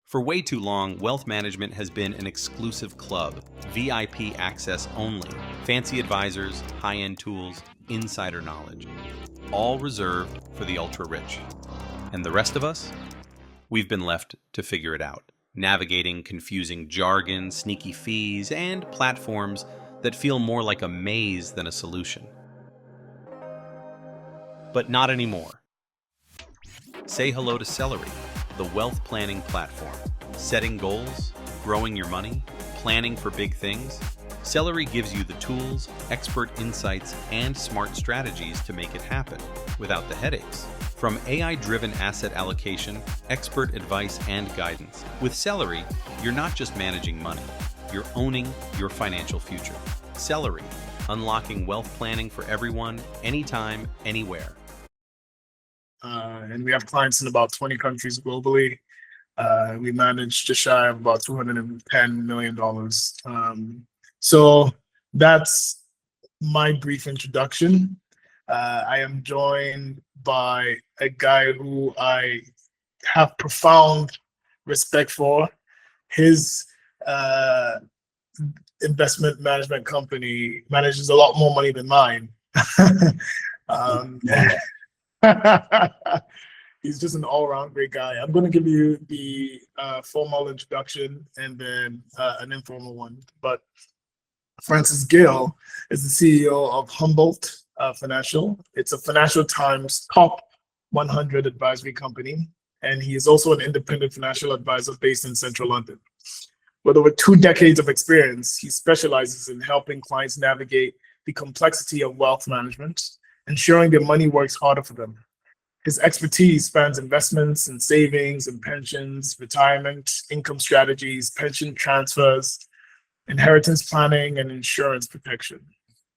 For way too long, wealth management has been an exclusive club, VIP access only, fancy advisors, high-end tools, insider knowledge, all reserved for the ultra-rich. And the rest of us? We've been left to figure it out, navigating confusing jargon, sneaky fees, and platforms that feel more like a maze than a solution. But not anymore. Say hello to Celerey, the wealth planning platform. Setting goals, growing your money, planning for big things. Celerey gives you the tools, expert insights, and smart strategies to make it happen without the headaches. From AI-driven asset allocation, expert advice, and guidance. With Celerey, you're not just managing money, you're owning your financial future. Celerey, unlocking wealth planning for everyone, anytime, anywhere. And we have clients in about 20 countries globally. We manage just shy of about $210 million. So that's my brief introduction. I am joined by a guy who I have profound respect for. His investment management company manages a lot more money than mine. He's just an all-around great guy. I'm going to give you the formal introduction and then an informal one. But Francis Gill is the CEO of Humboldt Financial. It's a Financial Times top 100 advisory company, and he is also an independent financial advisor based in central London. With over 2 decades of experience, he specializes in helping clients navigate the complexity of wealth management, ensuring their money works harder for them. His expertise spans investments and savings and pensions, retirement, income strategies, pension transfers, inheritance planning, and insurance protection.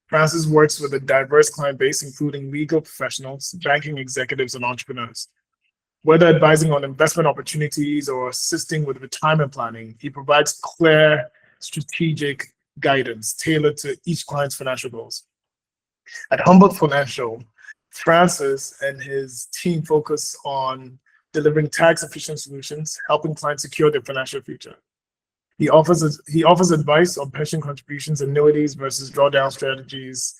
Francis works with a diverse client base, including legal professionals, banking executives, and entrepreneurs. Whether advising on investment opportunities or assisting with retirement planning, he provides clear, strategic guidance tailored to each client's financial goals. At Humboldt Financial, Francis and his team focus on delivering tax-efficient solutions, helping clients secure their financial future. He offers advice on pension contributions, annuities versus drawdown strategies,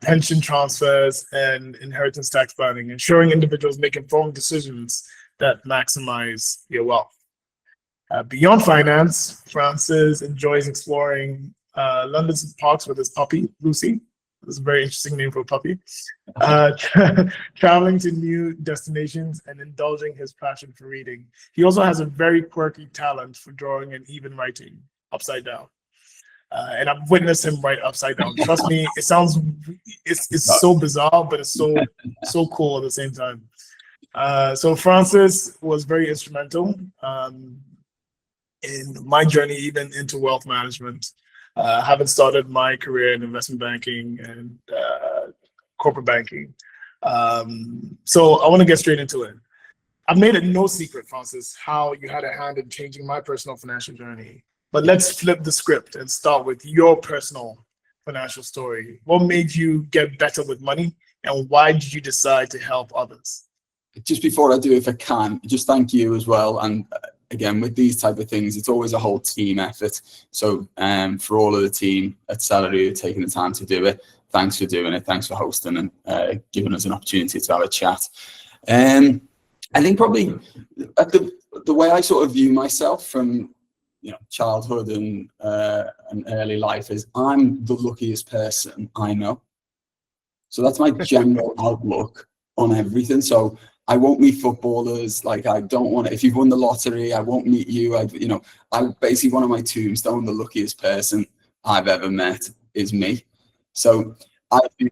pension transfers, and inheritance tax planning, ensuring individuals make informed decisions that maximize their wealth. Beyond finance, Francis enjoys exploring London's parks with his puppy, Lucy. That's a very interesting name for a puppy. Traveling to new destinations and indulging his passion for reading. He also has a very quirky talent for drawing and even writing upside down. And I've witnessed him write upside down. Trust me, it's so bizarre, but it's so cool at the same time. So Francis was very instrumental in my journey, even into wealth management. Having started my career in investment banking and corporate banking. So I want to get straight into it. I've made it no secret, Francis, how you had a hand in changing my personal financial journey. But let's flip the script and start with your personal financial story. What made you get better with money, and why did you decide to help others? Just before I do, if I can, just thank you as well. And again, with these type of things, it's always a whole team effort. So for all of the team at Celerey who are taking the time to do it, thanks for doing it. Thanks for hosting and giving us an opportunity to have a chat. I think probably the way I sort of view myself from childhood and early life is I'm the luckiest person I know. So that's my general outlook on everything. So I won't meet footballers. Like, I don't want to, if you've won the lottery, I won't meet you. I basically, one of my tombstone, the luckiest person I've ever met is me. So I feel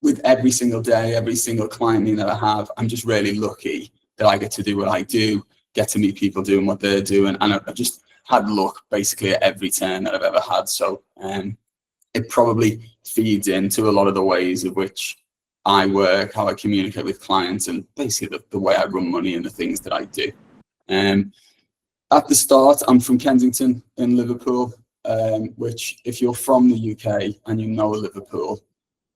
with every single day, every single client meeting that I have, I'm just really lucky that I get to do what I do, get to meet people doing what they're doing. And I've just had luck basically at every turn that I've ever had. So it probably feeds into a lot of the ways of which I work, how I communicate with clients, and basically the way I run money and the things that I do. At the start, I'm from Kensington in Liverpool, which if you're from the UK and you know Liverpool,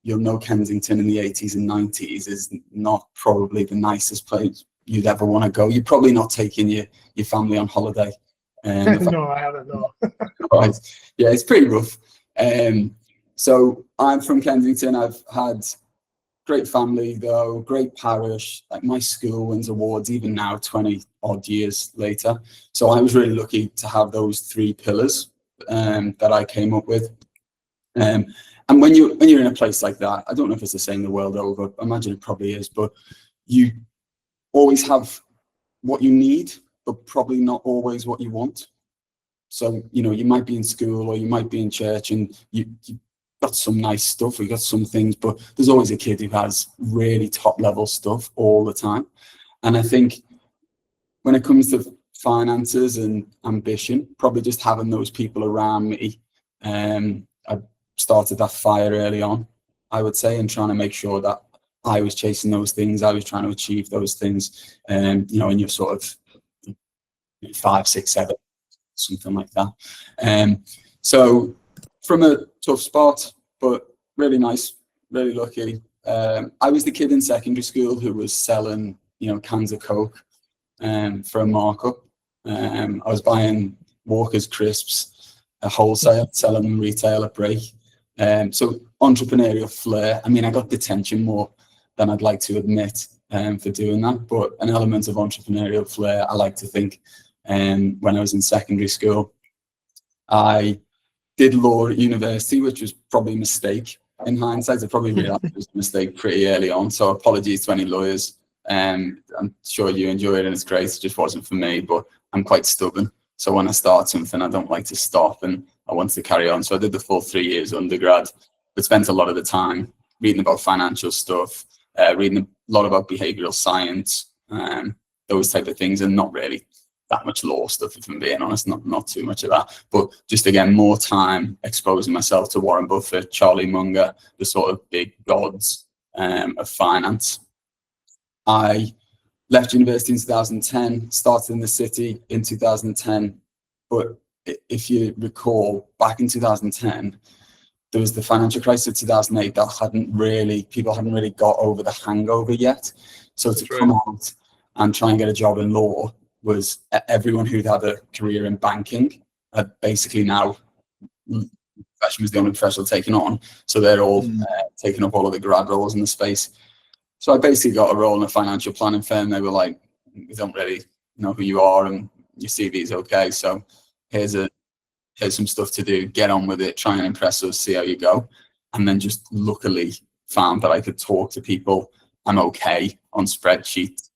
you'll know Kensington in the 80s and 90s is not probably the nicest place you'd ever want to go. You're probably not taking your family on holiday. No, I haven't. No. Right. Yeah, it's pretty rough. So I'm from Kensington. I've had great family though, great parish. Like my school wins awards even now, 20 odd years later. So I was really lucky to have those three pillars that I came up with. And when you're in a place like that, I don't know if it's the same the world over. I imagine it probably is, but you always have what you need, but probably not always what you want. So, you might be in school or you might be in church and you got some nice stuff, or you got some things, but there's always a kid who has really top level stuff all the time. And I think when it comes to finances and ambition, probably just having those people around me, I started that fire early on, I would say, and trying to make sure that I was chasing those things, I was trying to achieve those things, and in your sort of 5, 6, 7, something like that. So from a tough spot, but really nice, really lucky. I was the kid in secondary school who was selling, cans of Coke for a markup. I was buying Walker's crisps at wholesale, selling them retail at break. So entrepreneurial flair. I mean, I got detention more than I'd like to admit for doing that, but an element of entrepreneurial flair, I like to think. When I was in secondary school, I did law at university, which was probably a mistake in hindsight. I probably realized it was a mistake pretty early on. So apologies to any lawyers. I'm sure you enjoy it and it's great. It just wasn't for me, but I'm quite stubborn. So when I start something, I don't like to stop and I want to carry on. So I did the full 3 years undergrad, but spent a lot of the time reading about financial stuff, reading a lot about behavioral science, those type of things, and not really that much law stuff, if I'm being honest, not too much of that, but just again, more time exposing myself to Warren Buffett, Charlie Munger, the sort of big gods of finance. I left university in 2010, started in the city in 2010, but if you recall, back in 2010, there was the financial crisis of 2008 that people hadn't really got over the hangover yet. So to come out and try and get a job in law was everyone who'd had a career in banking had basically now, profession was the only professional taken on. So they're all taking up all of the grad roles in the space. So I basically got a role in a financial planning firm. They were like, we don't really know who you are and your CV is okay. So here's some stuff to do, get on with it, try and impress us, see how you go. And then just luckily found that I could talk to people. I'm okay on spreadsheets.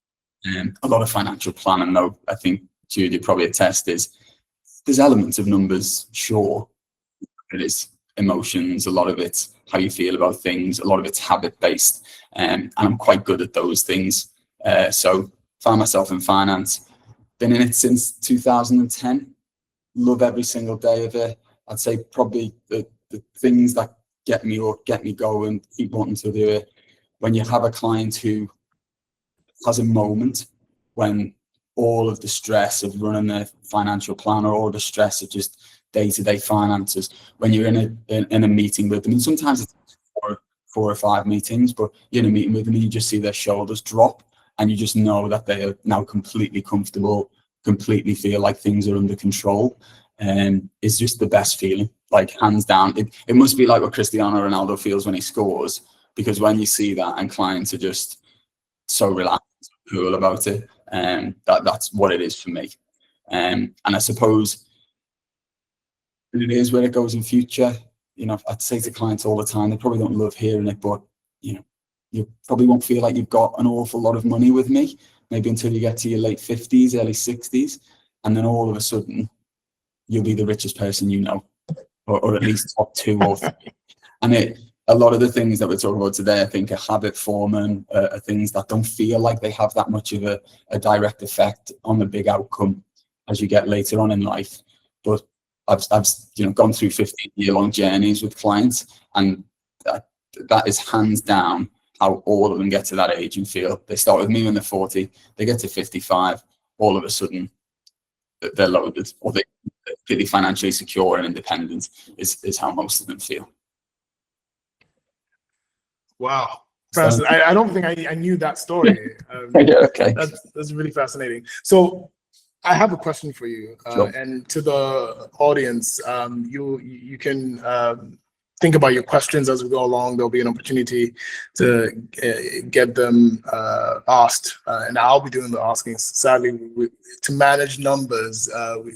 A lot of financial planning, though, I think Jude, you probably attest, there's elements of numbers, sure. It is emotions, a lot of it's how you feel about things, a lot of it's habit-based, and I'm quite good at those things. So found myself in finance, been in it since 2010, love every single day of it. I'd say probably the things that get me going, keep wanting to do it, when you have a client who has a moment when all of the stress of running a financial plan or all the stress of just day-to-day finances, when you're in a meeting with them, and sometimes it's 4 or 5 meetings, but you're in a meeting with them and you just see their shoulders drop and you just know that they are now completely comfortable, completely feel like things are under control, and it's just the best feeling, like hands down. It must be like what Cristiano Ronaldo feels when he scores, because when you see that and clients are just so relaxed, cool about it, and that's what it is for me. And I suppose it is where it goes in future. I'd say to clients all the time, they probably don't love hearing it, but you probably won't feel like you've got an awful lot of money with me, maybe until you get to your late 50s, early 60s, and then all of a sudden you'll be the richest person you know, or at least top 2 or 3. And a lot of the things that we're talking about today, I think, are habit forming, are things that don't feel like they have that much of a direct effect on the big outcome as you get later on in life. But I've gone through 15-year-long journeys with clients, and that is hands down how all of them get to that age and feel. They start with me when they're 40, they get to 55, all of a sudden they're loaded, or they're completely financially secure and independent is how most of them feel. Wow. Francis, I don't think I knew that story. Yeah, okay. That's really fascinating. So I have a question for you, Sure. and to the audience. You can think about your questions as we go along. There'll be an opportunity to get them asked, and I'll be doing the asking. Sadly, to manage numbers,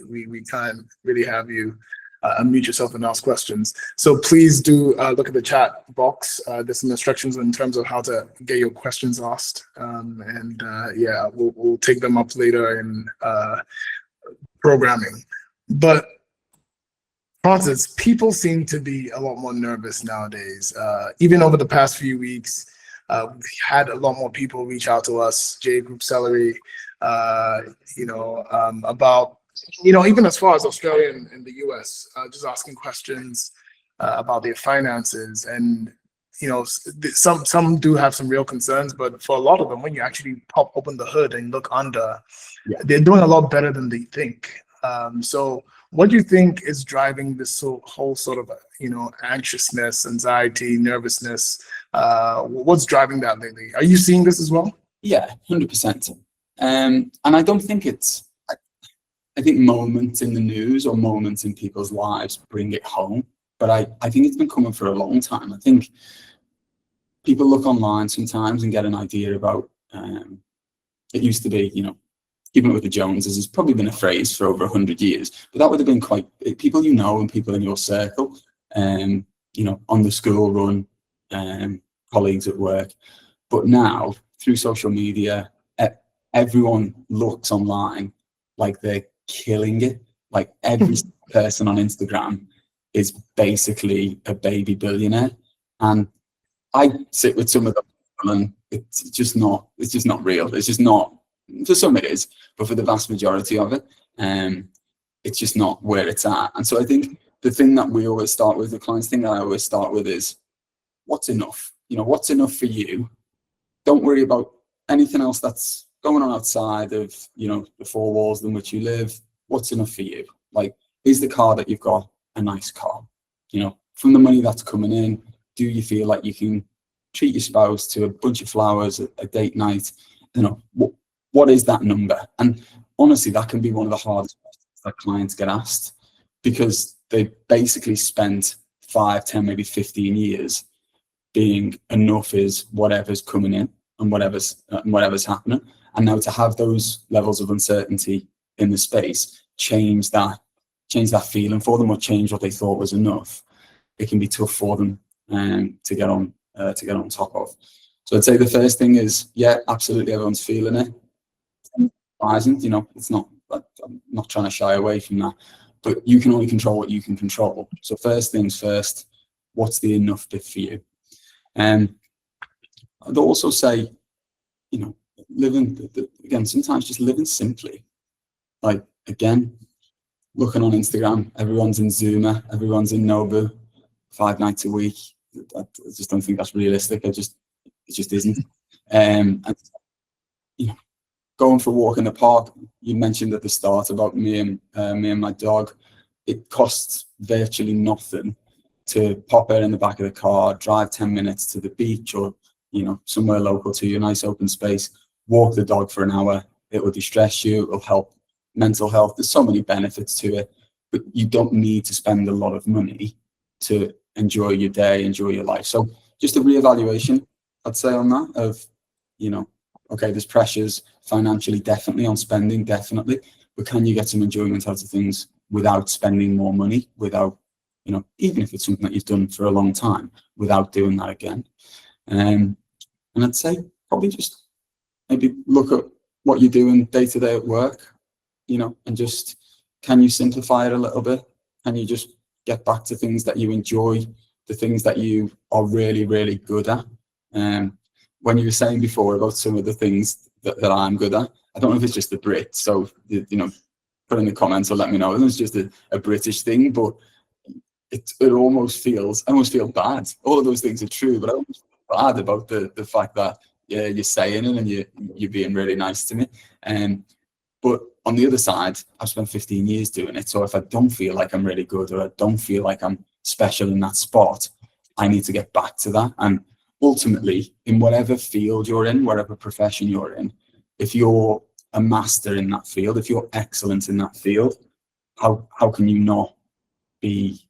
we can't really have you unmute yourself and ask questions. So please do look at the chat box. There's some instructions in terms of how to get your questions asked, and yeah, we'll take them up later in programming. But Francis, people seem to be a lot more nervous nowadays. Even over the past few weeks, we've had a lot more people reach out to us, J Group Celerey, about, even as far as Australia and the US, just asking questions about their finances. And, some do have some real concerns, but for a lot of them, when you actually pop open the hood and look under, they're doing a lot better than they think. So what do you think is driving this whole sort of, anxiousness, anxiety, nervousness? What's driving that lately? Are you seeing this as well? Yeah, 100%. And I don't think I think moments in the news or moments in people's lives bring it home, but I think it's been coming for a long time. I think people look online sometimes and get an idea about, it used to be, keeping up with the Joneses has probably been a phrase for over 100 years, but that would have been quite people and people in your circle, on the school run, colleagues at work. But now through social media, everyone looks online like they're killing it. Like every person on Instagram is basically a baby billionaire, and I sit with some of them, and it's just not real. It's just not. For some it is, but for the vast majority of it, it's just not where it's at. And so I think the thing that we always start with, the clients thing that I always start with is, what's enough? What's enough for you? Don't worry about anything else that's going on outside of, the four walls in which you live. What's enough for you? Like, is the car that you've got a nice car? From the money that's coming in, do you feel like you can treat your spouse to a bunch of flowers, a date night? What is that number? And honestly, that can be one of the hardest questions that clients get asked, because they basically spent 5, 10, maybe 15 years being enough is whatever's coming in and whatever's happening. And now to have those levels of uncertainty in the space change that feeling for them, or change what they thought was enough, it can be tough for them to get on top of. So I'd say the first thing is, yeah, absolutely, everyone's feeling it. It's not. I'm not trying to shy away from that, but you can only control what you can control. So first things first, what's the enough bit for you? And I'd also say, sometimes just living simply. Like, again, looking on Instagram, everyone's in Zuma, everyone's in Nobu 5 nights a week. I just don't think that's realistic. It just isn't. And going for a walk in the park, you mentioned at the start about me and my dog. It costs virtually nothing to pop her in the back of the car, drive 10 minutes to the beach or somewhere local to you, nice open space, walk the dog for an hour. It will distress you, it will help mental health. There's so many benefits to it, but you don't need to spend a lot of money to enjoy your day, enjoy your life. So just a reevaluation, I'd say, on that of, okay, there's pressures financially, definitely, on spending, definitely, but can you get some enjoyment out of things without spending more money, without, even if it's something that you've done for a long time, without doing that again? And I'd say probably just maybe look at what you're doing day to day at work, and just, can you simplify it a little bit? Can you just get back to things that you enjoy, the things that you are really, really good at? When you were saying before about some of the things that I'm good at, I don't know if it's just the Brit, so, put in the comments or let me know if it's just a British thing, but I almost feel bad. All of those things are true, but I almost feel bad about the fact that, yeah, you're saying it and you're being really nice to me. But on the other side, I've spent 15 years doing it, so if I don't feel like I'm really good, or I don't feel like I'm special in that spot, I need to get back to that. And ultimately, in whatever field you're in, whatever profession you're in, if you're a master in that field, if you're excellent in that field, how can you not be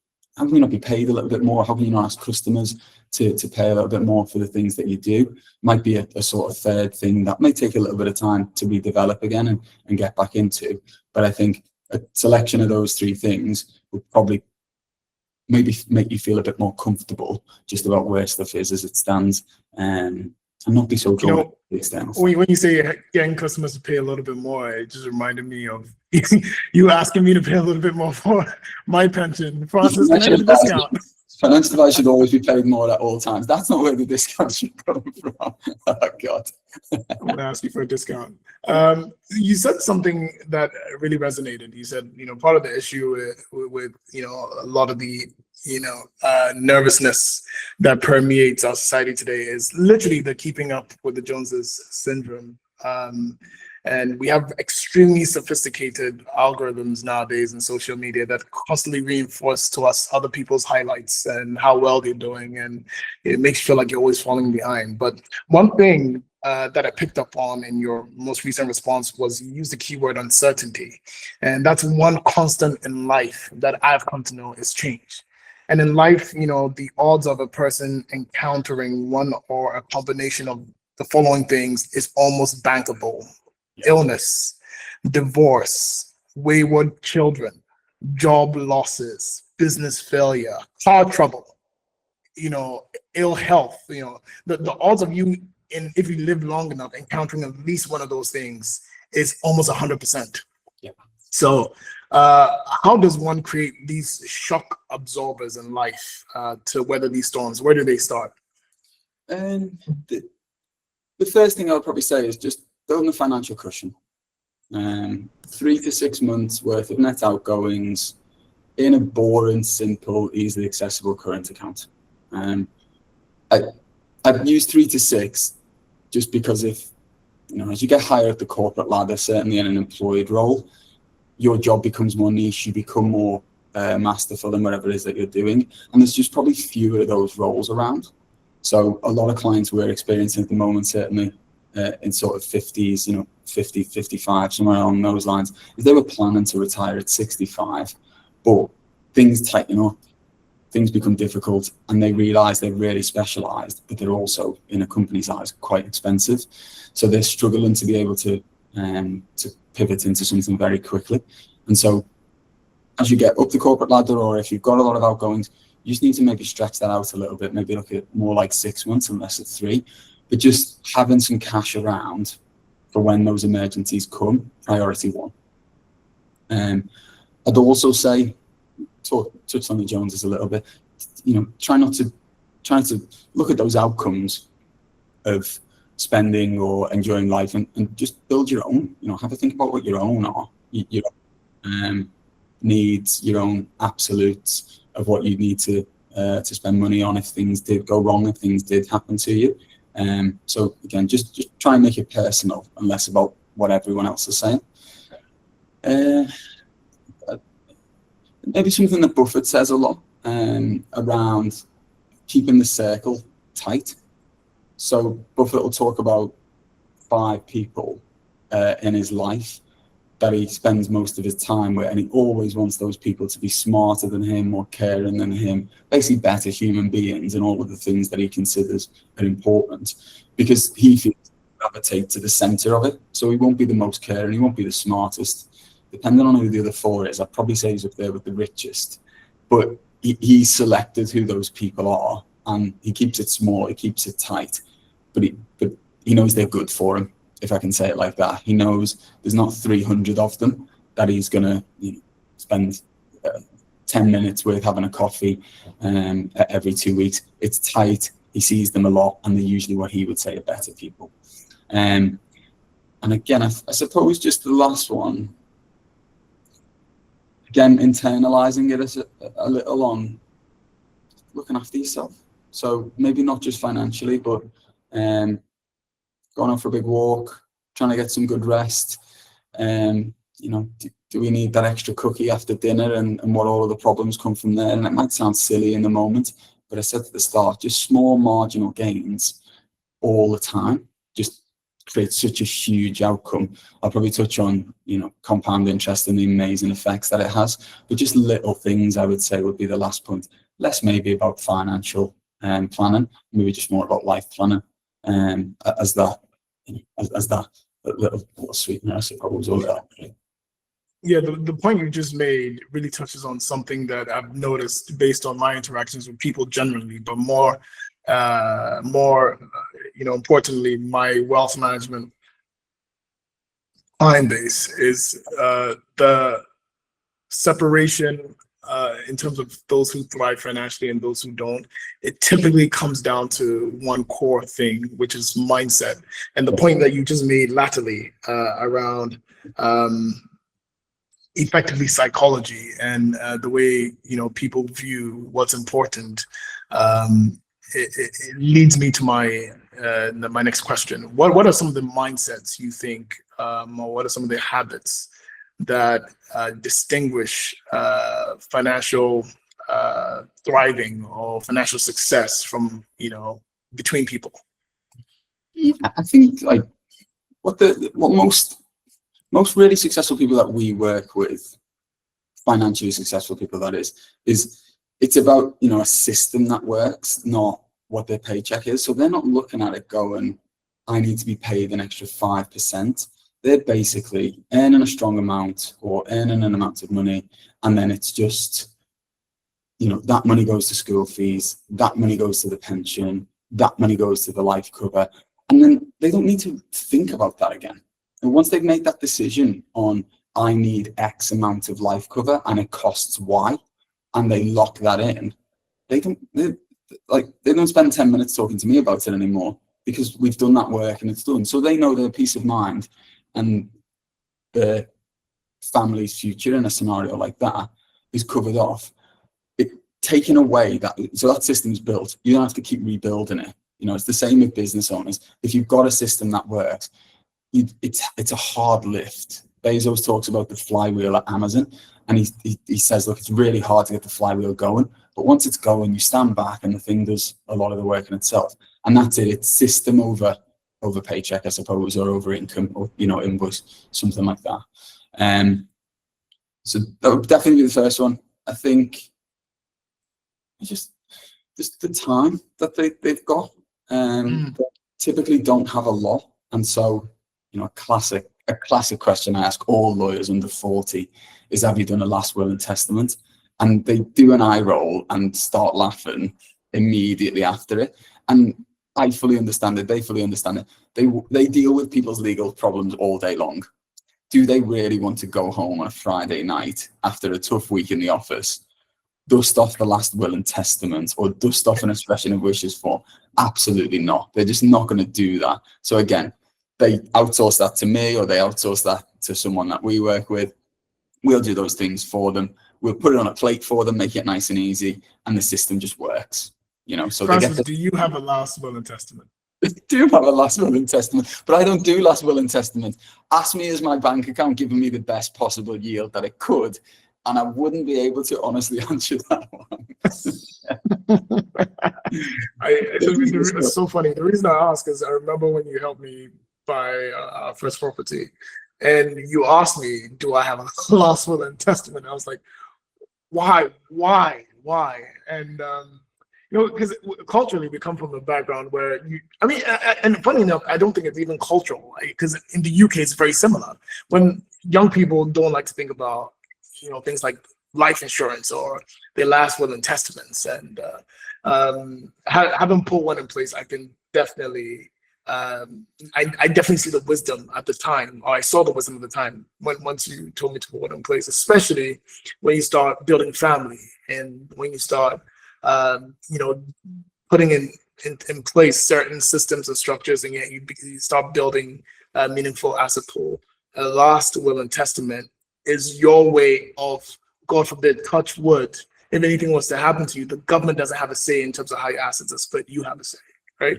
paid a little bit more? How can you not ask customers to pay a little bit more for the things that you do? Might be a sort of third thing that may take a little bit of time to redevelop again and get back into. But I think a selection of those three things would probably maybe make you feel a bit more comfortable just about where stuff is as it stands, and not be so drawn to the external. When you say getting customers to pay a little bit more, it just reminded me of you asking me to pay a little bit more for my pension. Francis, can I get a discount? Financial advice should always be paid more at all times. That's not where the discount should come from. Oh, God. I'm going to ask you for a discount. You said something that really resonated. You said, part of the issue with a lot of the, nervousness that permeates our society today is literally the keeping up with the Joneses syndrome. And we have extremely sophisticated algorithms nowadays in social media that constantly reinforce to us other people's highlights and how well they're doing. And it makes you feel like you're always falling behind. But one thing that I picked up on in your most recent response was you used the keyword uncertainty. And that's one constant in life that I've come to know is change. And in life, the odds of a person encountering one or a combination of the following things is almost bankable. Illness, divorce, wayward children, job losses, business failure, car trouble, ill health, the odds of you, if you live long enough, encountering at least one of those things is almost 100%. Yeah. So how does one create these shock absorbers in life to weather these storms? Where do they start? The first thing I would probably say is just building a financial cushion. 3 to 6 months worth of net outgoings in a boring, simple, easily accessible current account. I've used 3 to 6 just because if, as you get higher up the corporate ladder, certainly in an employed role, your job becomes more niche, you become more masterful in whatever it is that you're doing. And there's just probably fewer of those roles around. So a lot of clients we're experiencing at the moment, certainly in sort of 50s, 50, 55, somewhere along those lines, is they were planning to retire at 65, but things tighten up, things become difficult, and they realize they're really specialized, but they're also, in a company's eyes, quite expensive. So they're struggling to be able to pivot into something very quickly. And so as you get up the corporate ladder, or if you've got a lot of outgoings, you just need to maybe stretch that out a little bit, maybe look at more like 6 months unless it's 3. But just having some cash around for when those emergencies come, priority one. I'd also say, touch on the Joneses a little bit, try not to look at those outcomes of spending or enjoying life and just build your own. Have a think about what your own are, your needs, your own absolutes of what you need to spend money on if things did go wrong, if things did happen to you. So again, just try and make it personal and less about what everyone else is saying. Maybe something that Buffett says a lot around keeping the circle tight. So Buffett will talk about 5 people in his life that he spends most of his time with, and he always wants those people to be smarter than him, more caring than him, basically better human beings, and all of the things that he considers are important, because he feels gravitate to the center of it. So he won't be the most caring, he won't be the smartest. Depending on who the other 4 is, I'd probably say he's up there with the richest. But he's selected who those people are, and he keeps it small, he keeps it tight, but he knows they're good for him, if I can say it like that. He knows there's not 300 of them that he's going to spend 10 minutes with having a coffee every 2 weeks. It's tight. He sees them a lot, and they're usually what he would say are better people. And again, I suppose just the last one, again, internalizing it a little on looking after yourself. So maybe not just financially, but going out for a big walk, trying to get some good rest. Do we need that extra cookie after dinner, and what all of the problems come from there? And it might sound silly in the moment, But I said at the start, just small marginal gains all the time just creates such a huge outcome. I'll probably touch on, compound interest and the amazing effects that it has, but just little things I would say would be the last point. Less maybe about financial planning, maybe just more about life planning, as that little sweetener, I suppose. Yeah, the point you just made really touches on something that I've noticed based on my interactions with people generally, but more, importantly, my wealth management client base is the separation in terms of those who thrive financially and those who don't. It typically comes down to one core thing, which is mindset. And the point that you just made latterly around effectively psychology and the way people view what's important, it leads me to my next question. What are some of the mindsets you think, or what are some of the habits that distinguish financial thriving or financial success from between people? Yeah, I think like what most really successful people that we work with, financially successful people that is it's about a system that works, not what their paycheck is. So they're not looking at it going, I need to be paid an extra 5%. They're basically earning a strong amount or earning an amount of money, and then it's just that money goes to school fees, that money goes to the pension, that money goes to the life cover, and then they don't need to think about that again. And once they've made that decision on, I need X amount of life cover and it costs Y, and they lock that in, they don't spend 10 minutes talking to me about it anymore, because we've done that work and it's done. So they know their peace of mind and their family's future in a scenario like that is covered off. Taking away that, so that system's built, you don't have to keep rebuilding it. It's the same with business owners. If you've got a system that works, it's a hard lift. Bezos talks about the flywheel at Amazon, and he says, look, it's really hard to get the flywheel going, but once it's going, you stand back and the thing does a lot of the work in itself. And that's it. It's system over paycheck, I suppose, or over income, or invoice, something like that. So that would definitely be the first one. I think just the time that they've got. They typically don't have a lot, and so a classic question I ask all lawyers under 40 is, have you done a last will and testament? And they do an eye roll and start laughing immediately after it. And I fully understand it. They fully understand it. They deal with people's legal problems all day long. Do they really want to go home on a Friday night after a tough week in the office, dust off the last will and testament, or dust off an expression of wishes form? Absolutely not. They're just not going to do that. So again, they outsource that to me, or they outsource that to someone that we work with. We'll do those things for them. We'll put it on a plate for them, make it nice and easy, and the system just works. So Francis, do you have a last will and testament? I do have a last will and testament, but I don't do last will and testament. Ask me, is my bank account giving me the best possible yield that it could? And I wouldn't be able to honestly answer that one. It's so funny. The reason I ask is I remember when you helped me buy our first property, and you asked me, do I have a last will and testament? I was like, why? And because culturally we come from a background where and funny enough, I don't think it's even cultural, because in the UK it's very similar. When young people don't like to think about things like life insurance or their last will and testaments, and having put one in place, I can definitely I definitely see the wisdom at the time, or I saw the wisdom at the time once you told me to put one in place, especially when you start building family and when you start putting in place certain systems and structures, and yet you start building a meaningful asset pool. A last will and testament is your way of, God forbid, touch wood, if anything was to happen to you, the government doesn't have a say in terms of how your assets are split. You have a say, right?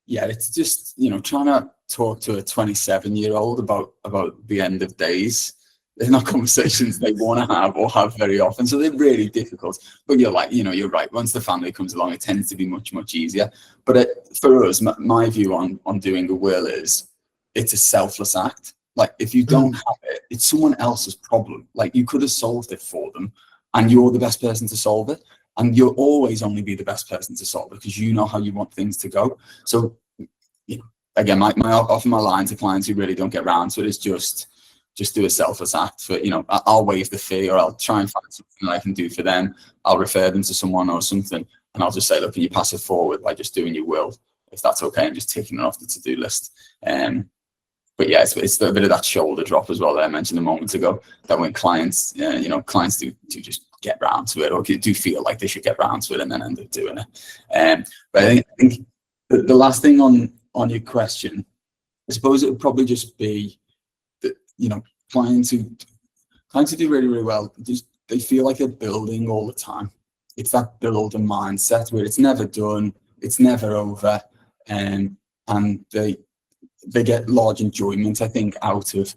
Yeah, it's just trying to talk to a 27-year-old about the end of days. they're not conversations they want to have or have very often. So they're really difficult. But you're like, you're right. Once the family comes along, it tends to be much, much easier. But for us, my view on doing a will is it's a selfless act. Like if you don't have it, it's someone else's problem. Like you could have solved it for them and you're the best person to solve it. And you'll always only be the best person to solve it because you know how you want things to go. So again, often my line to clients who really don't get around to it is just do a selfless act for, I'll waive the fee or I'll try and find something that I can do for them. I'll refer them to someone or something. And I'll just say, look, can you pass it forward by just doing your will, if that's okay, and just taking it off the to-do list. But yeah, it's a bit of that shoulder drop as well that I mentioned a moment ago, that when clients, clients do just get round to it or do feel like they should get round to it and then end up doing it. But I think the last thing on your question, I suppose it would probably just be that, clients who do really, really well, they feel like they're building all the time. It's that builder mindset where it's never done, it's never over, and they get large enjoyment, I think, out of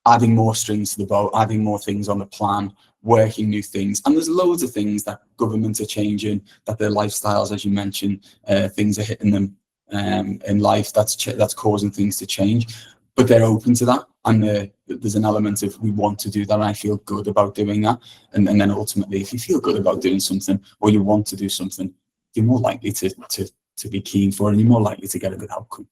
adding more strings to the bow, adding more things on the plan, working new things. And there's loads of things that governments are changing, that their lifestyles, as you mentioned, things are hitting them in life that's causing things to change. But they're open to that. And there's an element of we want to do that. And I feel good about doing that. And then ultimately, if you feel good about doing something or you want to do something, you're more likely to be keen for it and you're more likely to get a good outcome.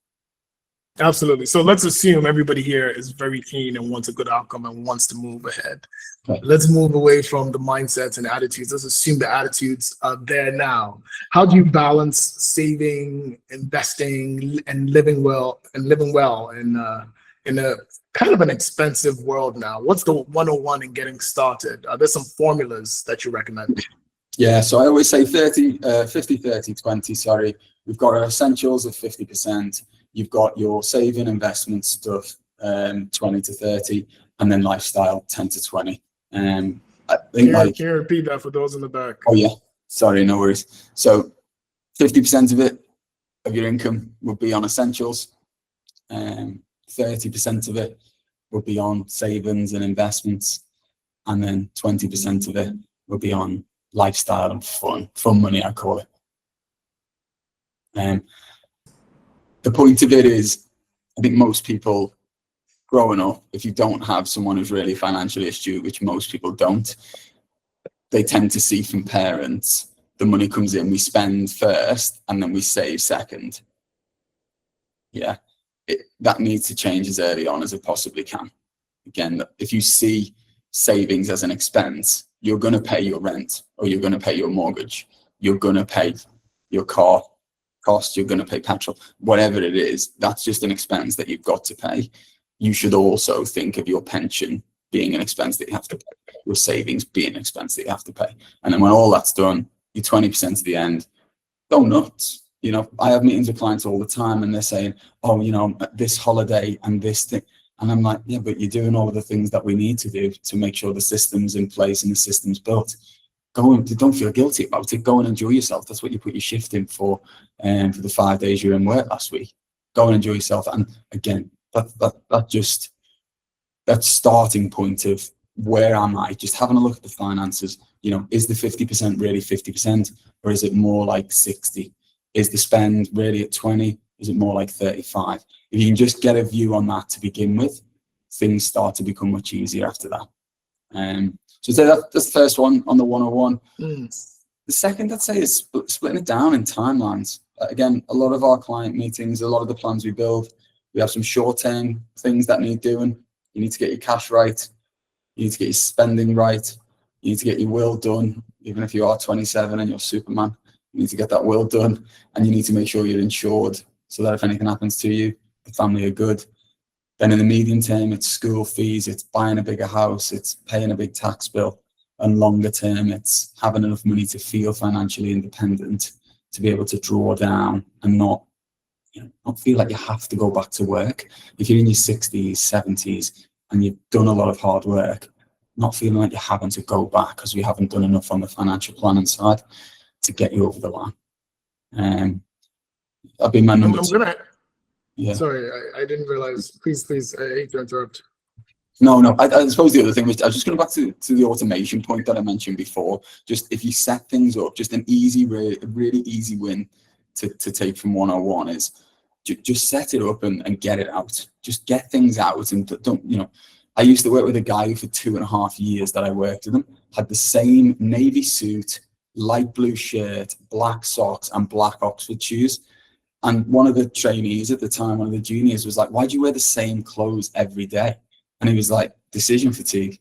Absolutely. So let's assume everybody here is very keen and wants a good outcome and wants to move ahead. Okay. Let's move away from the mindsets and attitudes. Let's assume the attitudes are there now. How do you balance saving, investing, and living well in a kind of an expensive world now? What's the 101 in getting started? Are there some formulas that you recommend? Yeah, so I always say 50, 30, 20, sorry. We've got our essentials of 50%. You've got your saving investment stuff, 20 to 30, and then lifestyle 10 to 20. I think can you repeat that for those in the back? Oh yeah, sorry, no worries. So 50% of it, of your income will be on essentials. 30% of it will be on savings and investments. And then 20% of it will be on lifestyle and fun money, I call it. The point of it is, I think most people growing up, if you don't have someone who's really financially astute, which most people don't, they tend to see from parents, the money comes in, we spend first, and then we save second. Yeah, that needs to change as early on as it possibly can. Again, if you see savings as an expense, you're going to pay your rent or you're going to pay your mortgage, you're going to pay your car cost, you're going to pay petrol, whatever it is, that's just an expense that you've got to pay. You should also think of your pension being an expense that you have to pay, your savings being an expense that you have to pay. And then when all that's done, you're 20% to the end, go nuts. I have meetings with clients all the time and they're saying, oh, this holiday and this thing. And I'm like, yeah, but you're doing all of the things that we need to do to make sure the system's in place and the system's built. Go and don't feel guilty about it. Go and enjoy yourself. That's what you put your shift in for the 5 days you're in work last week. Go and enjoy yourself. And again, that starting point of where am I? Just having a look at the finances. Is the 50% really 50%, or is it more like 60? Is the spend really at 20? Is it more like 35? If you can just get a view on that to begin with, things start to become much easier after that. So that's the first one on the 101. The second, I'd say, is splitting it down in timelines. Again, a lot of our client meetings, a lot of the plans we build, we have some short-term things that need doing. You need to get your cash right. You need to get your spending right. You need to get your will done. Even if you are 27 and you're Superman, you need to get that will done. And you need to make sure you're insured so that if anything happens to you, the family are good. Then in the medium term, it's school fees, it's buying a bigger house, it's paying a big tax bill. And longer term, it's having enough money to feel financially independent, to be able to draw down and not feel like you have to go back to work. If you're in your 60s, 70s, and you've done a lot of hard work, not feeling like you're having to go back because we haven't done enough on the financial planning side to get you over the line. That'd be my number two. Yeah. Sorry, I didn't realize. Please, I hate to interrupt. No. I suppose the other thing was, I was just going back to the automation point that I mentioned before. Just if you set things up, just an easy, really easy win to take from 101 is just set it up and get it out. Just get things out and don't, you know. I used to work with a guy who for 2.5 years that I worked with him had the same navy suit, light blue shirt, black socks, and black Oxford shoes. And one of the trainees at the time, one of the juniors, was like, "Why do you wear the same clothes every day?" And he was like, "Decision fatigue."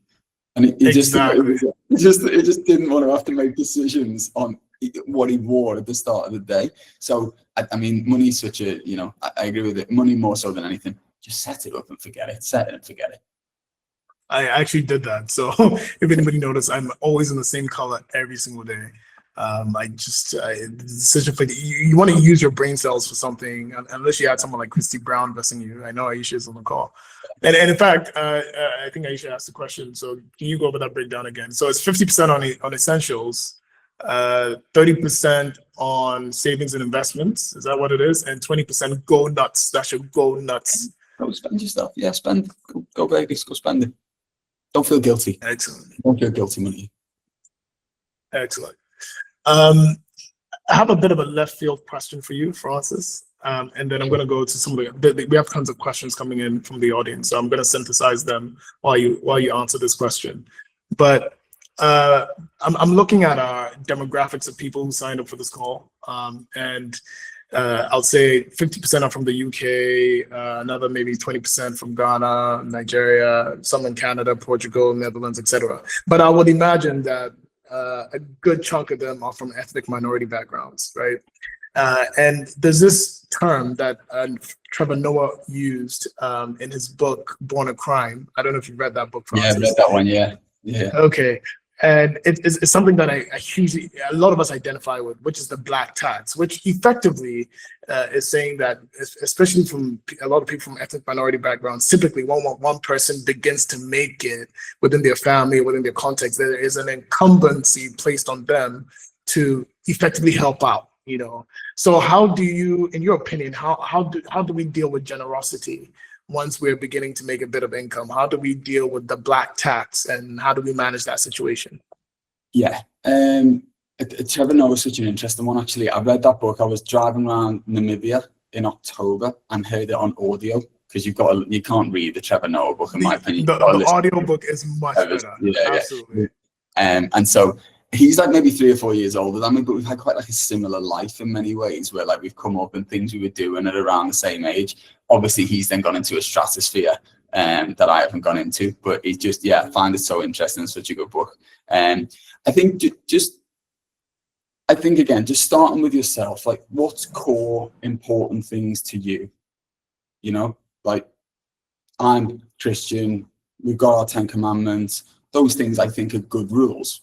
And it just didn't want to have to make decisions on what he wore at the start of the day. So I mean, money's such a, you know, I agree with it. Money more so than anything. Just set it up and forget it. Set it and forget it. I actually did that. So if anybody noticed, I'm always in the same color every single day. The decision for you want to use your brain cells for something, unless you had someone like Christy Brown blessing you. I know Aisha is on the call. And in fact, I think Aisha asked the question. So can you go over that breakdown again? So it's 50% on essentials, 30% on savings and investments. Is that what it is? And 20% go nuts. That should go nuts. Go spend your stuff. Yeah, spend. Go babies. Go spend it. Don't feel guilty. Excellent. Don't feel guilty money. Excellent. I have a bit of a left field question for you, Francis. And then I'm going to go to some of we have tons of questions coming in from the audience, so I'm going to synthesize them while you answer this question. But I'm looking at our demographics of people who signed up for this call, and I'll say 50% are from the UK, another maybe 20% from Ghana, Nigeria, some in Canada, Portugal, Netherlands, etc. But I would imagine that a good chunk of them are from ethnic minority backgrounds, right? And there's this term that Trevor Noah used in his book, Born a Crime. I don't know if you've read that book, Francis. Yeah, I read that one, yeah. Okay. And it's something that a lot of us identify with, which is the black tax, which effectively is saying that, especially from a lot of people from ethnic minority backgrounds, typically one person begins to make it within their family, within their context, there is an incumbency placed on them to effectively help out. You know, so how do you, in your opinion, how do we deal with generosity once we're beginning to make a bit of income? How do we deal with the black tax, and how do we manage that situation? Yeah, Trevor Noah is such an interesting one. Actually, I read that book. I was driving around Namibia in October and heard it on audio, because you can't read the Trevor Noah book, in my opinion. The audio book is much better. Yeah, absolutely. Yeah. And so he's like maybe 3 or 4 years older than me, but we've had quite like a similar life in many ways, where like we've come up and things we were doing at around the same age. Obviously, he's then gone into a stratosphere that I haven't gone into, but it's just, yeah, I find it so interesting. Such a good book. I think again, just starting with yourself, like what's core important things to you? You know, like I'm Christian, we've got our 10 commandments. Those things I think are good rules.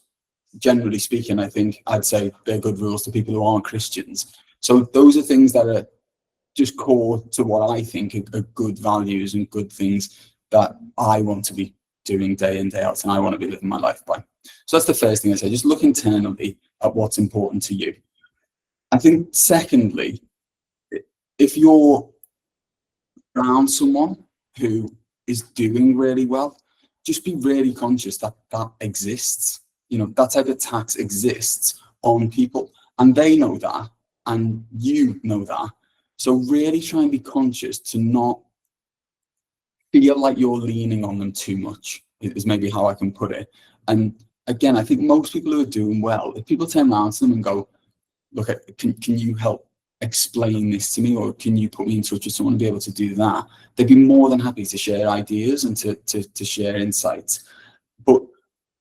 Generally speaking, I think I'd say they're good rules to people who aren't Christians. So those are things that are just core to what I think are good values and good things that I want to be doing day in, day out, and I want to be living my life by. So that's the first thing I say, just look internally at what's important to you. I think secondly, if you're around someone who is doing really well, just be really conscious that that exists. You know, that type of tax exists on people, and they know that, and you know that. So really try and be conscious to not feel like you're leaning on them too much, is maybe how I can put it. And again, I think most people who are doing well, if people turn around to them and go, look, can you help explain this to me, or can you put me in touch with someone to be able to do that, they'd be more than happy to share ideas and to share insights. But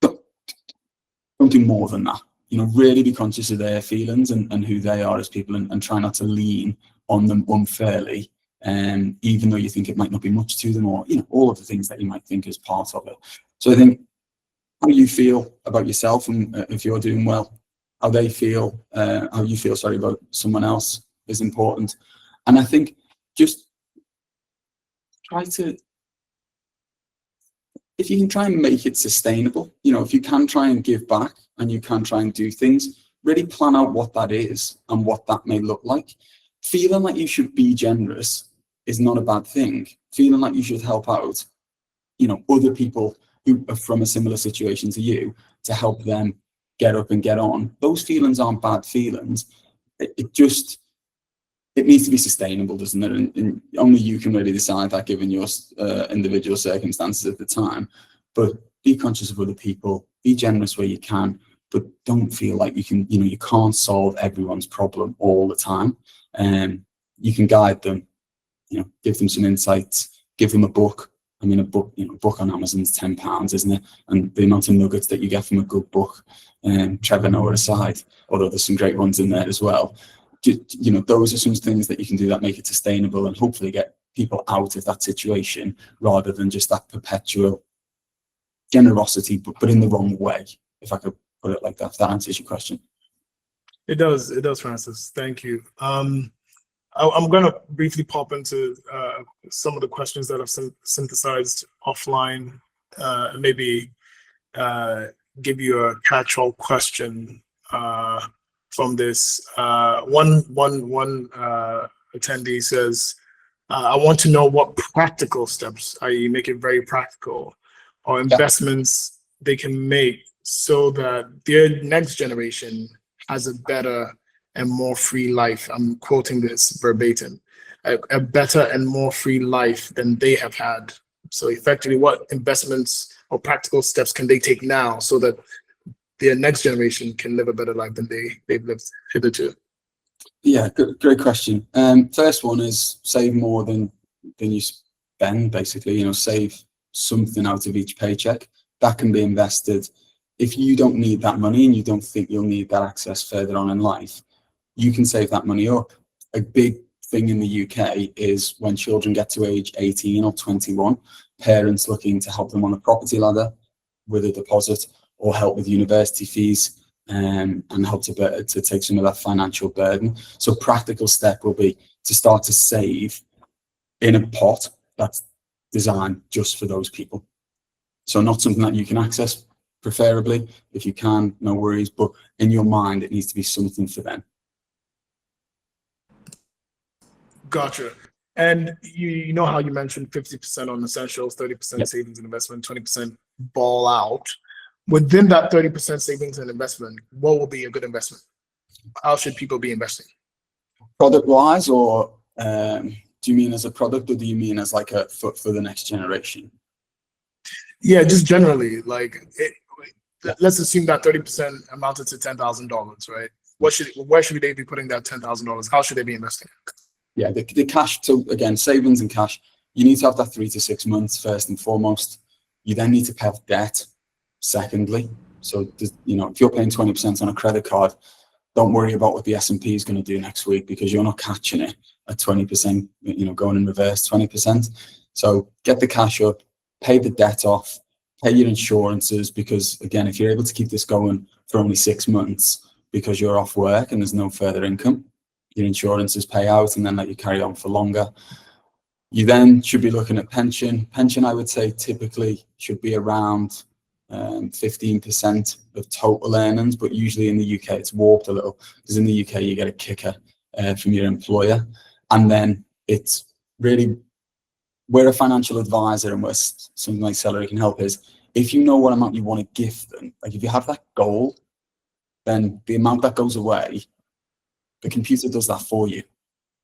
don't do more than that. You know, really be conscious of their feelings and who they are as people, and try not to lean on them unfairly, even though you think it might not be much to them, or, you know, all of the things that you might think is part of it. So I think how you feel about yourself, and if you're doing well, how you feel, about someone else is important. And I think just try to, if you can try and make it sustainable, you know, if you can try and give back and you can try and do things, really plan out what that is and what that may look like. Feeling like you should be generous is not a bad thing. Feeling like you should help out other people who are from a similar situation to you, to help them get up and get on. Those feelings aren't bad feelings. It needs to be sustainable, doesn't it? And only you can really decide that, given your individual circumstances at the time. But be conscious of other people, be generous where you can, but don't feel like you can't solve everyone's problem all the time. You can guide them, give them some insights, give them a book. I mean, a book on Amazon is £10, isn't it? And the amount of nuggets that you get from a good book, Trevor Noah aside, although there's some great ones in there as well. Those are some things that you can do that make it sustainable and hopefully get people out of that situation, rather than just that perpetual generosity, but in the wrong way, if I could put it like that. If that answers your question. It does, Francis. Thank you. I'm going to briefly pop into some of the questions that I've synthesized offline, maybe give you a catch-all question from this. One attendee says, I want to know what practical steps, i.e. make it very practical, or investments they can make so that their next generation has a better and more free life. I'm quoting this verbatim, a better and more free life than they have had. So effectively, what investments or practical steps can they take now so that their next generation can live a better life than they've lived hitherto? Yeah, great question. First one is save more than you spend, basically. Save something out of each paycheck. That can be invested. If you don't need that money and you don't think you'll need that access further on in life, you can save that money up. A big thing in the UK is when children get to age 18 or 21, parents looking to help them on a property ladder with a deposit, or help with university fees, and help to take some of that financial burden. So practical step will be to start to save in a pot that's designed just for those people. So not something that you can access, preferably. If you can, no worries, but in your mind, it needs to be something for them. Gotcha. And you know how you mentioned 50% on essentials, 30% Yep. savings and investment, 20% ball out. Within that 30% savings and investment, what will be a good investment? How should people be investing? Product-wise, or do you mean as a product, or do you mean as like a for the next generation? Yeah, just generally, let's assume that 30% amounted to $10,000, right? Where should they be putting that $10,000? How should they be investing? Yeah, the cash. So again, savings and cash, you need to have that 3 to 6 months first and foremost. You then need to pay off debt secondly. So if you're paying 20% on a credit card, don't worry about what the S&P is going to do next week, because you're not catching it at 20%, going in reverse 20%. So get the cash up, pay the debt off, pay your insurances, because again, if you're able to keep this going for only 6 months because you're off work and there's no further income, your insurances pay out and then let you carry on for longer. You then should be looking at pension. Pension, I would say, typically should be around 15% of total earnings, but usually in the UK it's warped a little, because in the UK you get a kicker from your employer. And then it's really where a financial advisor and where something like Celerey can help is, if you know what amount you want to gift them, like if you have that goal, then the amount that goes away, the computer does that for you.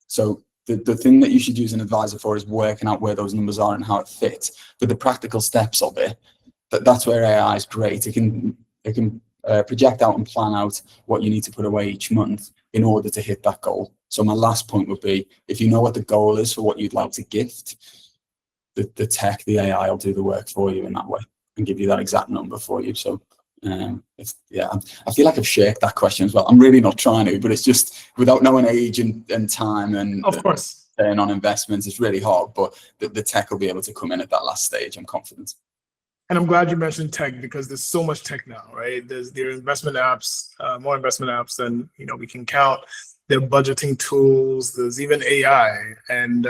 So the thing that you should use an advisor for is working out where those numbers are and how it fits. But the practical steps of it, that's where AI is great. It can project out and plan out what you need to put away each month in order to hit that goal. So my last point would be, if you know what the goal is for what you'd like to gift, the tech, the AI will do the work for you in that way and give you that exact number for you. So I feel like I've shirked that question as well. I'm really not trying to, but it's just, without knowing age and time and of course, return on investments, it's really hard, but the tech will be able to come in at that last stage, I'm confident. And I'm glad you mentioned tech, because there's so much tech now, right? There are investment apps, more investment apps than we can count. There are budgeting tools. There's even AI, and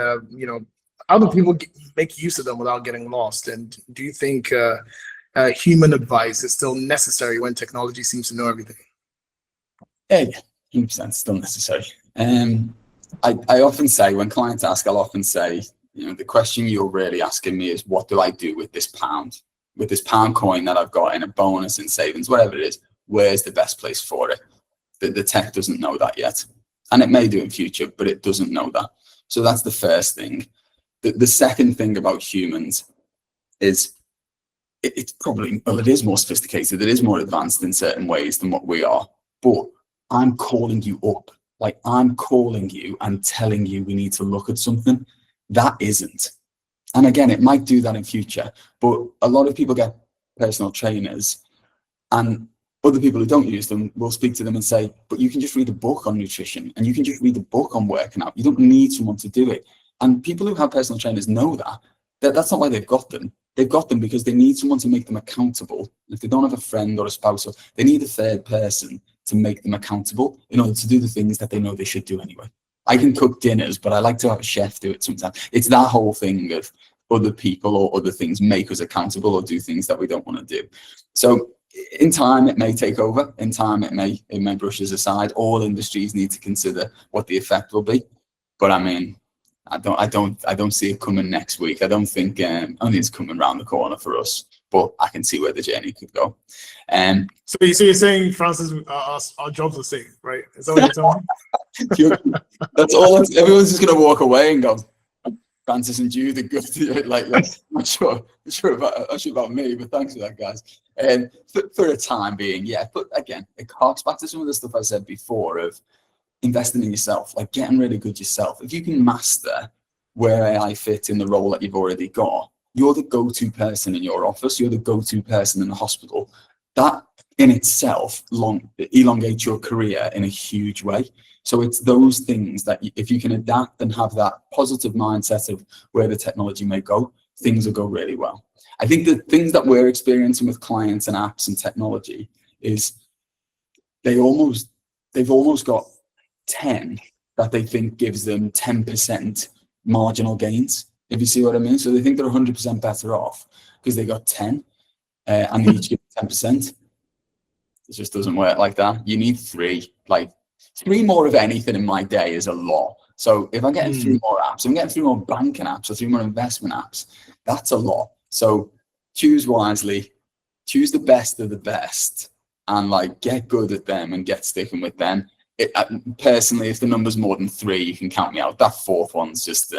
how do people make use of them without getting lost? And do you think human advice is still necessary when technology seems to know everything? Yeah, 100% still necessary. I often say, when clients ask, I'll often say, the question you're really asking me is, what do I do with this pound coin that I've got in a bonus, in savings, whatever it is? Where's the best place for it? The tech doesn't know that yet, and it may do in future, but it doesn't know that. So that's the first thing. The second thing about humans is it's probably, well, it is more sophisticated, it is more advanced in certain ways than what we are, but I'm calling you up. Like, I'm calling you and telling you we need to look at something. That isn't. And again, it might do that in future, but a lot of people get personal trainers, and other people who don't use them will speak to them and say, but you can just read a book on nutrition, and you can just read a book on working out. You don't need someone to do it. And people who have personal trainers know that's not why they've got them. They've got them because they need someone to make them accountable. If they don't have a friend or a spouse, they need a third person to make them accountable in order to do the things that they know they should do anyway. I can cook dinners, but I like to have a chef do it sometimes. It's that whole thing of other people or other things make us accountable or do things that we don't want to do. So in time, it may take over. In time, it may brush us aside. All industries need to consider what the effect will be. But I mean, I don't see it coming next week. I don't think only it's coming around the corner for us, but I can see where the journey could go. So you're saying, Francis, our jobs are safe, right? Is that what you're telling me? That's all. Everyone's just going to walk away and go, Francis and Jude are good. Like, not sure about me, but thanks for that, guys. For a time being, yeah. But again, it harks back to some of the stuff I said before of investing in yourself, like getting really good yourself. If you can master where AI fits in the role that you've already got, you're the go-to person in your office, you're the go-to person in the hospital. That in itself elongates your career in a huge way. So it's those things that if you can adapt and have that positive mindset of where the technology may go, things will go really well. I think the things that we're experiencing with clients and apps and technology is they've almost got 10 that they think gives them 10% marginal gains, if you see what I mean. So they think they're 100% better off because they got 10 and they each get 10%. It just doesn't work like that. You need 3. Like 3 more of anything in my day is a lot. So if I'm getting 3 more apps, I'm getting 3 more banking apps or 3 more investment apps, that's a lot. So choose wisely, choose the best of the best, and like get good at them and get sticking with them. Personally, if the number's more than 3, you can count me out. That 4th one's just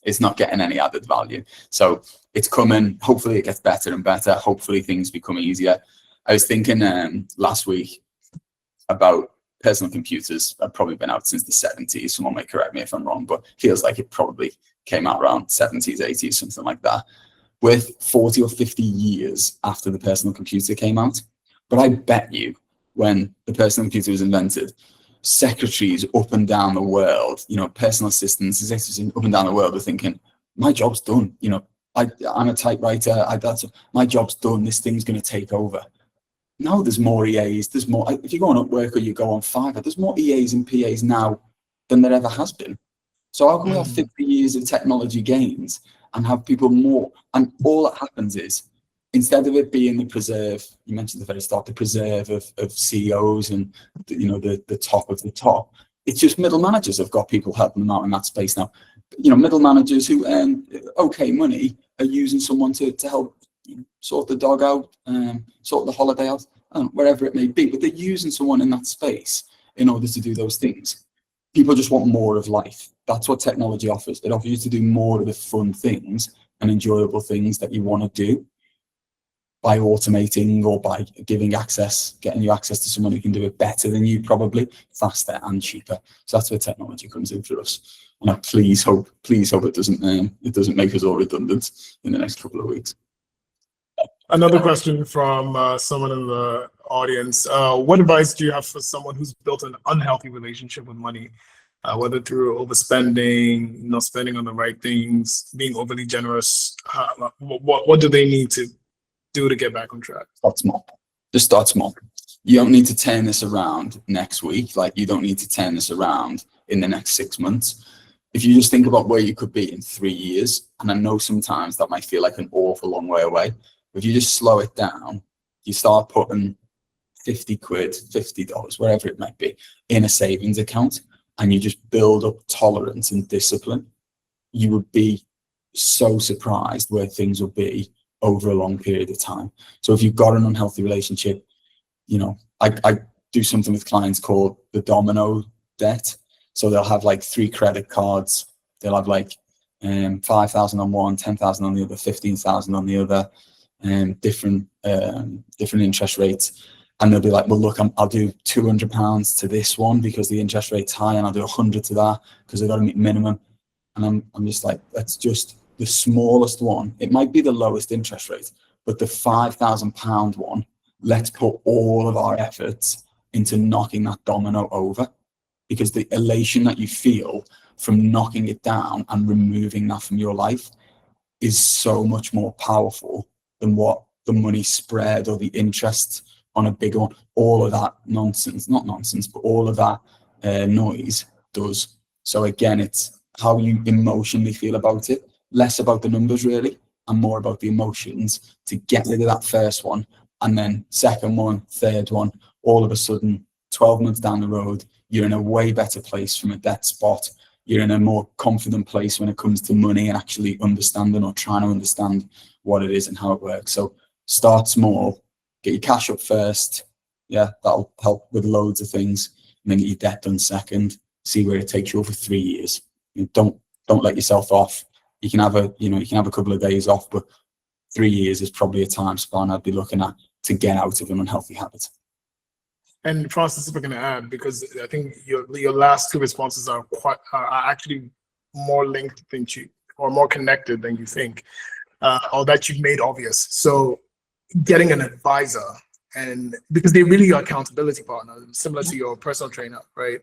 it's not getting any added value. So it's coming. Hopefully it gets better and better. Hopefully things become easier. I was thinking last week about personal computers. Have probably been out since the 70s. Someone may correct me if I'm wrong, but feels like it probably came out around 70s, 80s, something like that. With 40 or 50 years after the personal computer came out. But I bet you when the personal computer was invented, secretaries up and down the world, personal assistants, executives up and down the world were thinking, my job's done. I'm a typewriter. My job's done. This thing's going to take over. No, there's more EAs. There's more. If you go on Upwork or you go on Fiverr, there's more EAs and PAs now than there ever has been. So how can we have 50 years of technology gains and have people more? And all that happens is, instead of it being the preserve, you mentioned at the very start, the preserve of CEOs and the top of the top, it's just middle managers have got people helping them out in that space now. Middle managers who earn okay money are using someone to help sort the dog out, sort the holiday out, wherever it may be, but they're using someone in that space in order to do those things. People just want more of life. That's what technology offers. It offers you to do more of the fun things and enjoyable things that you want to do by automating or by getting you access to someone who can do it better than you, probably faster and cheaper. So that's where technology comes in for us. And I please hope it doesn't make us all redundant in the next couple of weeks. Another question from someone in the audience. What advice do you have for someone who's built an unhealthy relationship with money, whether through overspending, not spending on the right things, being overly generous? What do they need to do to get back on track? Start small. Just start small. You don't need to turn this around next week. Like, you don't need to turn this around in the next 6 months. If you just think about where you could be in 3 years, and I know sometimes that might feel like an awful long way away, if you just slow it down, you start putting 50 quid, $50, wherever it might be, in a savings account, and you just build up tolerance and discipline, you would be so surprised where things will be over a long period of time. So if you've got an unhealthy relationship, you know, I do something with clients called the domino debt. So they'll have like 3 credit cards. They'll have like 5,000 on one, 10,000 on the other, 15,000 on the other, different interest rates. And they'll be like, well, look, I'll do £200 to this one because the interest rate's high, and I'll do 100 to that because I've got to meet minimum. And I'm just like, that's just the smallest one. It might be the lowest interest rate, but the £5,000 one, let's put all of our efforts into knocking that domino over, because the elation that you feel from knocking it down and removing that from your life is so much more powerful than what the money spread or the interest on a bigger one, all of that nonsense, not nonsense, but all of that noise does. So again, it's how you emotionally feel about it, less about the numbers really, and more about the emotions to get rid of that first one. And then second one, third one, all of a sudden, 12 months down the road, you're in a way better place from a debt spot. You're in a more confident place when it comes to money and actually understanding or trying to understand what it is and how it works. So start small, get your cash up first. Yeah, that'll help with loads of things. And then get your debt done second. See where it takes you over 3 years. You know, don't let yourself off. You can have a couple of days off, but 3 years is probably a time span I'd be looking at to get out of an unhealthy habit. And Francis, if we're going to add, because I think your last 2 responses are actually more linked than you, or more connected than you think, or that you've made obvious. So getting an advisor, and because they really are accountability partners, similar to your personal trainer, right?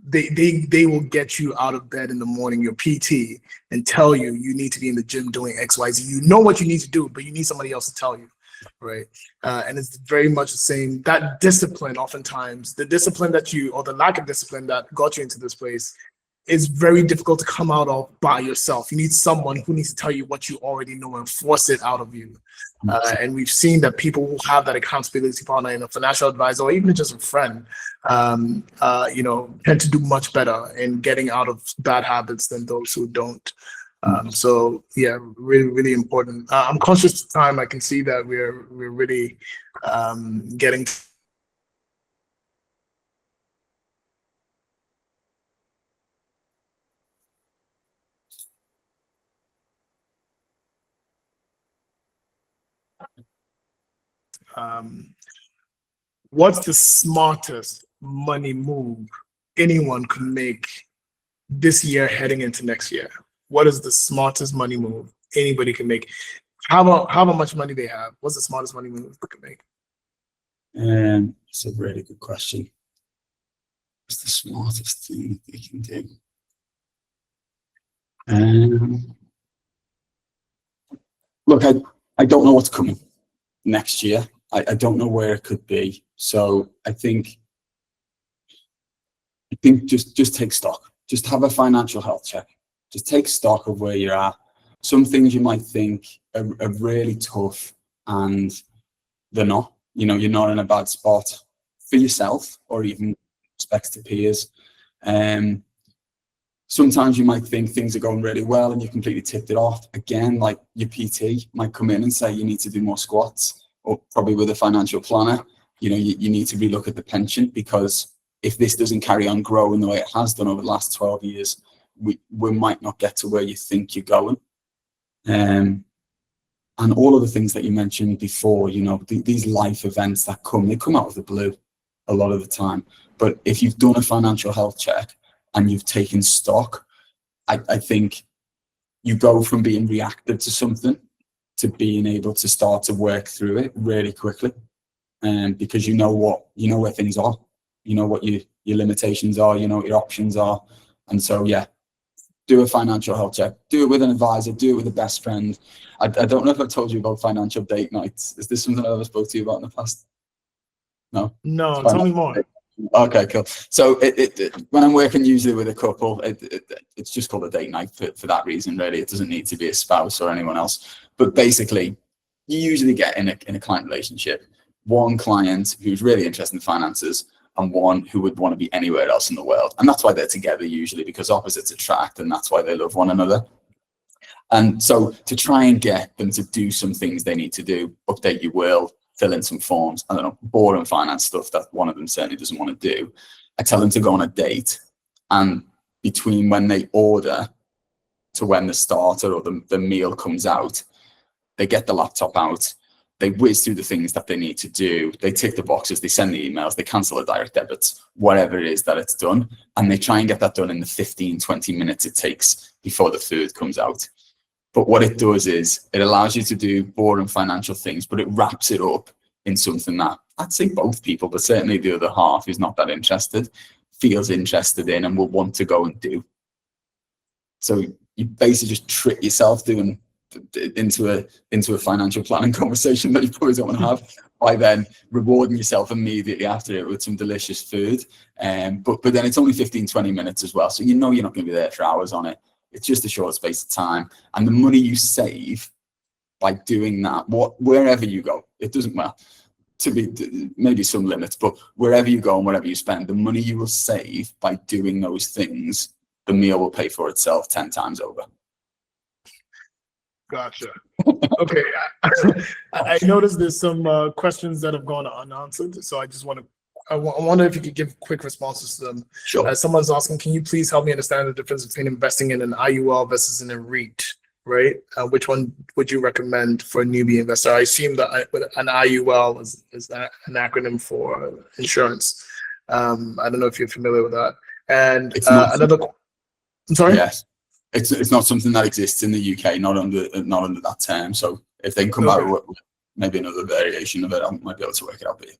They will get you out of bed in the morning, your PT, and tell you need to be in the gym doing X, Y, Z. You know what you need to do, but you need somebody else to tell you, right? And it's very much the same. That discipline, oftentimes, the discipline that you, or the lack of discipline that got you into this place, is very difficult to come out of by yourself. You need someone who needs to tell you what you already know and force it out of you. And we've seen that people who have that accountability partner in a financial advisor, or even just a friend, tend to do much better in getting out of bad habits than those who don't. So yeah, really, really important. I'm conscious of time. I can see that we're really getting. What's the smartest money move anyone could make this year heading into next year? What is the smartest money move anybody can make? How much money they have? What's the smartest money move they can make? It's a really good question. What's the smartest thing they can do? Look, I don't know what's coming next year. I don't know where it could be. So I think just take stock. Just have a financial health check. Just take stock of where you're at. Some things you might think are really tough, and they're not. You know, you're not in a bad spot for yourself or even respect to peers. Sometimes you might think things are going really well and you completely tipped it off. Again, like your PT might come in and say you need to do more squats, or probably with a financial planner, you know, you need to relook at the pension, because if this doesn't carry on growing the way it has done over the last 12 years, we might not get to where you think you're going. And all of the things that you mentioned before, you know, these life events that they come out of the blue a lot of the time. But if you've done a financial health check and you've taken stock, I think you go from being reactive to something to being able to start to work through it really quickly. Because you know where things are, you know what your limitations are, you know what your options are. And so, yeah, do a financial health check, do it with an advisor, do it with a best friend. I don't know if I've told you about financial date nights. Is this something I ever spoke to you about in the past? No, Tell me more. Okay, cool. So when I'm working usually with a couple, it's just called a date night for that reason, really. It doesn't need to be a spouse or anyone else. But basically, you usually get in a client relationship, one client who's really interested in finances and one who would want to be anywhere else in the world. And that's why they're together usually, because opposites attract, and that's why they love one another. And so to try and get them to do some things they need to do, update your will, fill in some forms, I don't know, boring finance stuff that one of them certainly doesn't want to do, I tell them to go on a date, and between when they order to when the starter or the meal comes out, they get the laptop out, they whiz through the things that they need to do, they tick the boxes, they send the emails, they cancel the direct debits, whatever it is that it's done, and they try and get that done in the 15-20 minutes it takes before the food comes out. But what it does is it allows you to do boring financial things, but it wraps it up in something that I'd say both people, but certainly the other half who's not that interested, feels interested in and will want to go and do. So you basically just trick yourself doing into a financial planning conversation that you probably don't want to have by then rewarding yourself immediately after it with some delicious food. But then it's only 15-20 minutes as well, so you know you're not going to be there for hours on it. It's just a short space of time, and the money you save by doing that, wherever you go, it doesn't matter, to be maybe some limits, but wherever you go and wherever you spend, the money you will save by doing those things, the meal will pay for itself 10 times over. Gotcha. Okay. I noticed there's some questions that have gone unanswered, so I just I wonder if you could give quick responses to them. Sure. Someone's asking, can you please help me understand the difference between investing in an IUL versus in a REIT, right? Which one would you recommend for a newbie investor? I assume that an IUL is an acronym for insurance. I don't know if you're familiar with that. And I'm sorry? Yes. It's not something that exists in the UK, not under that term. So if they can come out with maybe another variation of it, I might be able to work it out for you.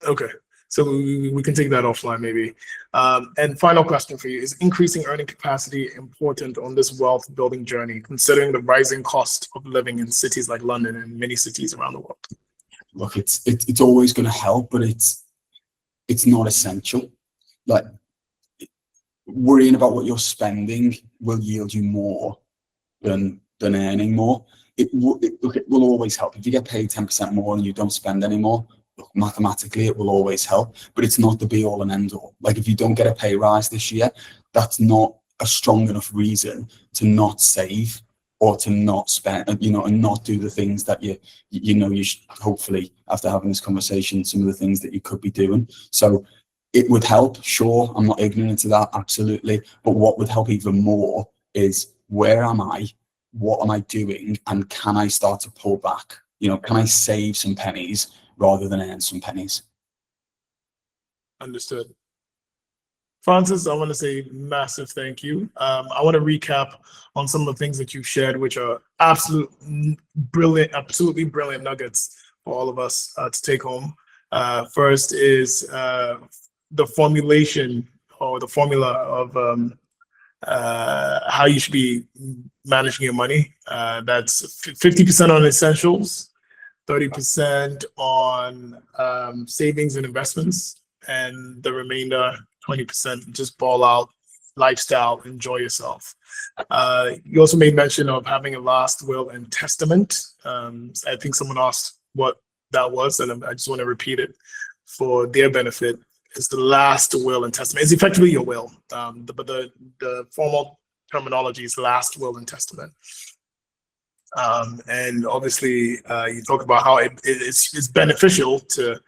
Okay, so we can take that offline maybe. And final question for you, is increasing earning capacity important on this wealth building journey, considering the rising cost of living in cities like London and many cities around the world? Look, it's always going to help, but it's not essential. Like, worrying about what you're spending will yield you more than earning more. It will always help. If you get paid 10% more and you don't spend any more, look, mathematically it will always help, but it's not the be all and end all. Like, if you don't get a pay rise this year, that's not a strong enough reason to not save or to not spend, and not do the things that you should, hopefully, after having this conversation, some of the things that you could be doing. So it would help, sure, I'm not ignorant to that, absolutely. But what would help even more is, where am I? What am I doing? And can I start to pull back? Can I save some pennies rather than earn some pennies? Understood. Francis, I want to say massive thank you. I want to recap on some of the things that you've shared, which are absolutely brilliant nuggets for all of us to take home. First is the formulation or the formula of how you should be managing your money. That's 50% on essentials, 30% on savings and investments, and the remainder 20% just ball out, lifestyle, enjoy yourself. You also made mention of having a last will and testament. I think someone asked what that was, and I just want to repeat it for their benefit. It's the last will and testament. It's effectively your will, but the formal terminology is last will and testament. And obviously, you talk about how it's beneficial to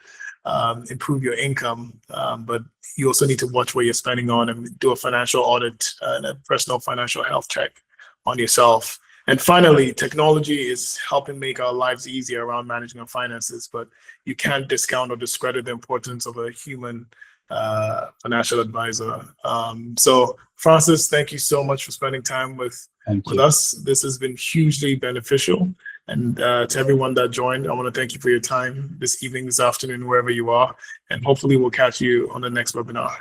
improve your income, but you also need to watch what you're spending on and do a financial audit and a personal financial health check on yourself. And finally, technology is helping make our lives easier around managing our finances, but you can't discount or discredit the importance of a human financial advisor. So Francis, thank you so much for spending time with us. This has been hugely beneficial. And to everyone that joined, I want to thank you for your time this evening, this afternoon, wherever you are. And hopefully we'll catch you on the next webinar.